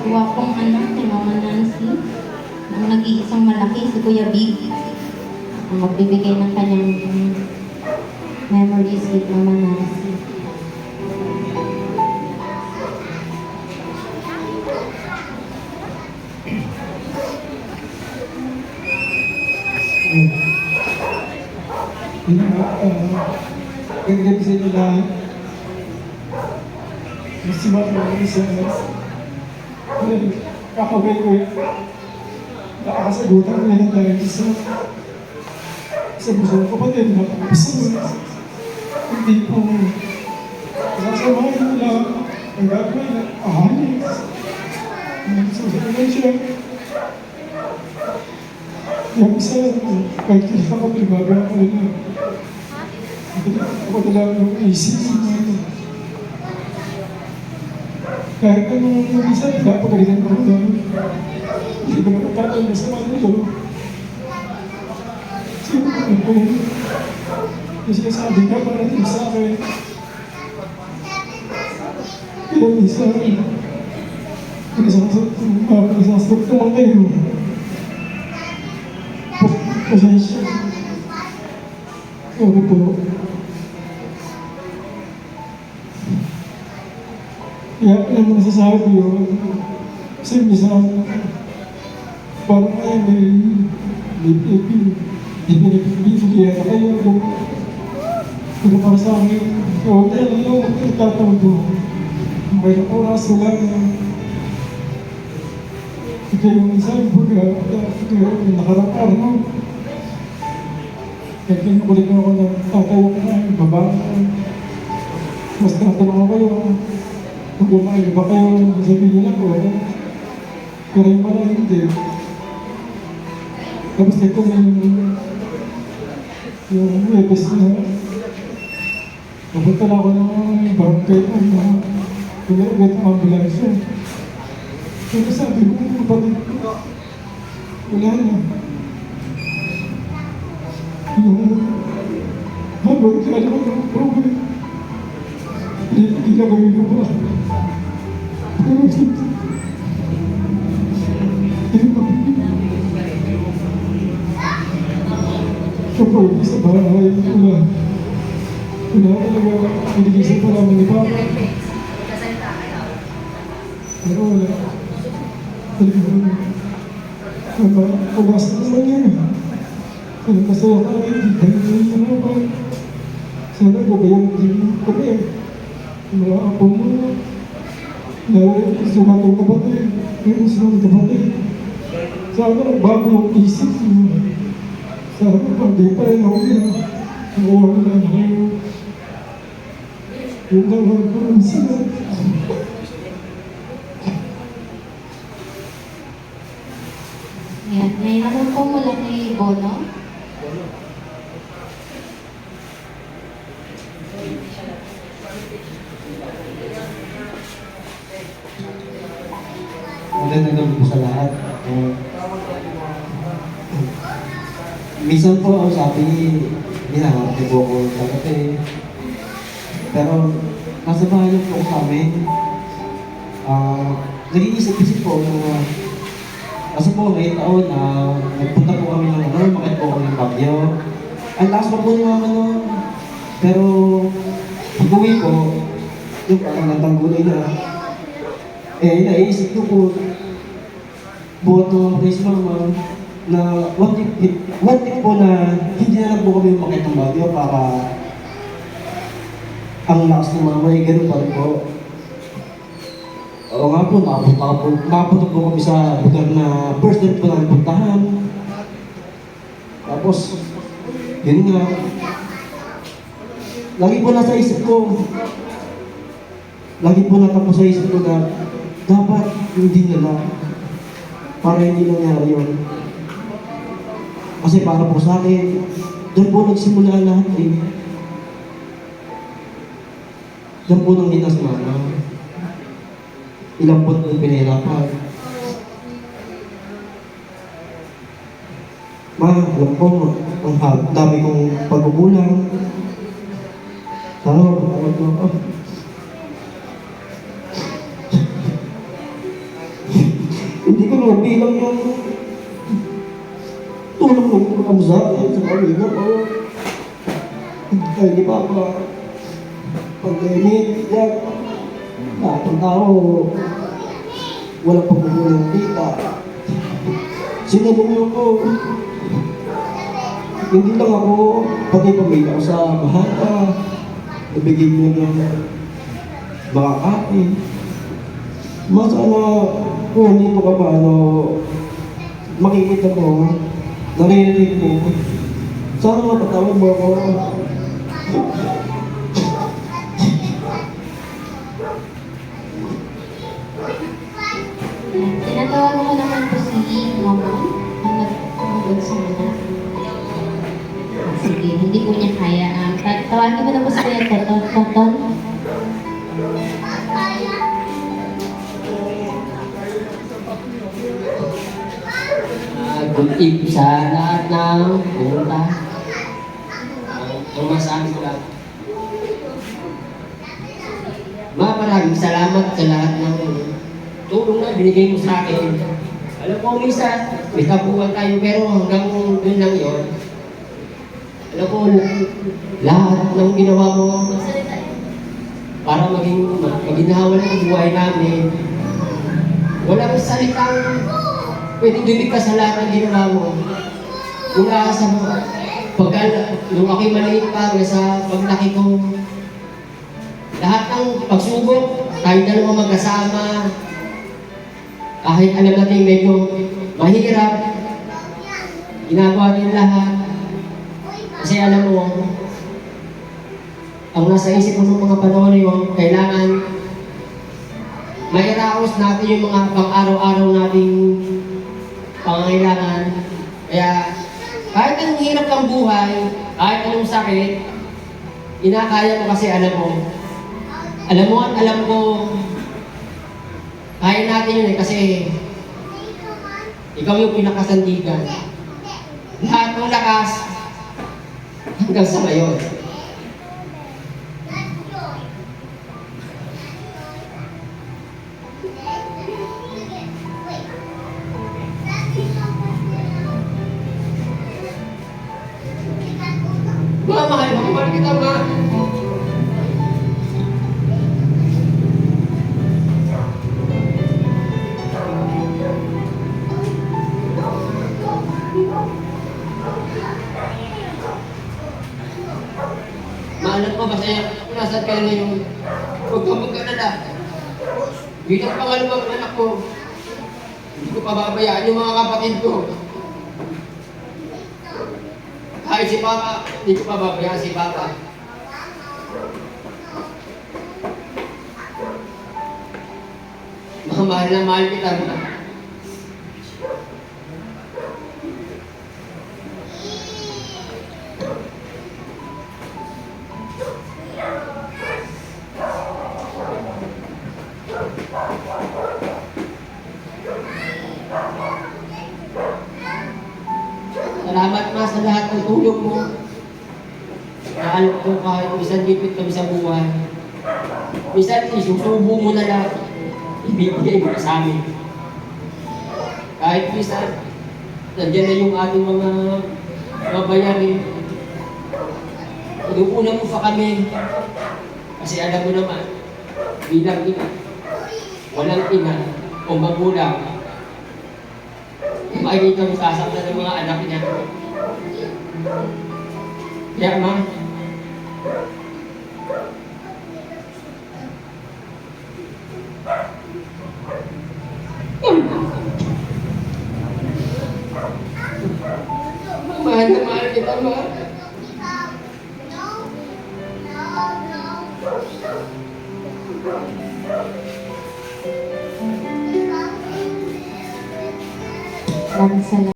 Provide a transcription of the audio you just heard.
gwapong anak ni Mama Nancy, ang nag-iisang malaki, si Kuya Big, ang magbibigay ng kanyang memories with Mama Nancy. Ganda sa inyo lahat. Gusto mo ako isa kakabay ko nakakasagutan ko yan dahil sa gusto ko kapatid na hindi po sasamahin mo lang ang gagawin na ahanin. Susunod siya. Yung isa, kahit kita ko pinagagawa ko nila. Ako talaga yung isip mo. Kahit anong isa, pinapagalitan ko doon. Hindi ko nakakataon na sa mga nito. Sino ko yun? Yung sinasabi ka para din sa akin. Kaya minsan, pinasasok naman kayo. Pasensya. Sorry po. Kaya alam mo nasasabi yun. Kasi minsan, parang ngayon bibigyan na kayo. Pero para sa akin, okay lang yung magtatawag ko. May oras wala na. Ito yung isang nakarang araw. Kaya kinukulit ako na tatawa ko na yung baba. Mas tinatanong ako kayo. Kung kumain ba kayo, sabihin ako. Pero yung pala hindi. Tapos ito yung webes na napunta na ako ng barangay ko na pinag-get ang ambulansya. Pero sabi ko, kapatid ko, wala na. Habang kaya naman ang problem. Hindi na gawin ko ba? Pero hindi ba? Kapag sa bahay, wala talaga pinigisip pa namin ni Papa. Pero wala. Pag-asa naman yan. Ano masaya ka rin, hindi ka rin naman ba? Sana gabayan din kami. Mga apo mo. Gusto natong kapatid. Gusto natong kapatid. Sana bago yung isip mo. Sana pag-di pa rin ako yan. Ang na ako. Yung naman ko rin sila. Ayan, may tanong po mula kay Bono. Magandang gabi po sa lahat. Minsan po ako sabi, hinaharte po ako sa kape. Pero nasa bahay lang po ako sa amin. Nag-iisip-isip po na kasi po ngayong taon, nagpunta po kami ng makit po kami ng Baguio. Ang lakas pa po ni mama noon. Pero pag-uwi ko, yung parang natanggulay na. Naisip ko po, buhat ng mga si mama, na what if po na hindi na lang po kami umakit ng Baguio para ang lakas ng mama ay ganun pa rin po. Oo nga po, nakapunta po kami sa lugar na first time po namin puntahan. Tapos, yun nga, lagi po nasa isip ko, lagi po natapos sa isip ko na dapat hindi nila para hindi nangyari yun. Kasi para po sa akin, doon po nagsimula lahat eh. Doon po nang hinas mama. Ilang buwan po pinahirapan. Alam ko, ang dami kong pagkukulang. Sana magpapalad mo ako. Hindi ko na bilang yung tulong ng kami sa akin sa pamilya ko. Dahil di ba pa, pag-init, yan, lahat ng tao, walang pagkukulang kita. Sinilong ko, hindi lang ako, pati pamilya ko sa Bahata, nabigyan niyo ng mga kain. Mas kung hindi mo ka paano, makikita mo, naririnig mo, sana mapatawad mo ako. Tinatawagan ko naman po si Mama ang nagtungkol sa mga. Sige, hindi po niya kaya. Tawagin mo na po si Kuya Toton. Good evening sa lahat ng pumunta. Ang masabi ko lang. Maraming salamat sa lahat ng tulong na binigay mo sa akin. Alam ko, minsan, may tabuhan tayo, pero hanggang doon lang yun. Alam ko, lahat ng ginawa mo para maging maginhawa ng buhay namin. Walang salitang pwedeng dumigkas sa lahat ng ginawa mo. Mula sa nung ako'y maliit pa, sa paglaki ko, lahat ng pagsubok, tayo dalawa magkasama, kahit alam natin medyo mahirap, ginagawa din lahat. Kasi alam mo, ang nasa isip mo ng mga panahon yun, kailangan mairaos natin yung mga pang-araw-araw nating pangangailangan. Kaya kahit anong hirap ng buhay, kahit anong sakit, inakaya mo kasi alam mo at alam ko, kaya natin yun kasi ikaw yung pinakasandigan. Lahat ng lakas hanggang sa ngayon. Mahal kita, ma. Maalam ko, masaya kung nasan kayo na yung huwag ka magkalala. Bilang pangalawang anak ko, hindi ko pababayaan yung mga kapatid ko. Kahit si Papa, hindi ko pababayaan si Papa. Mahal na mahal kita, ma. Salamat ma sa lahat ng tulong mo. Naalok ko kahit minsan lipit kami sa buhay. Minsan isusubo mo na lang. Ibibigay mo sa amin. Kahit minsan, nandiyan na yung ating mga babayarin. Inuuna mo pa kami. Kasi alam mo naman, bilang ina, walang ina o magulang, makikita mo sasaktan ng mga anak niya. Kaya ma, mahal na mahal kita, ma. Maraming salamat.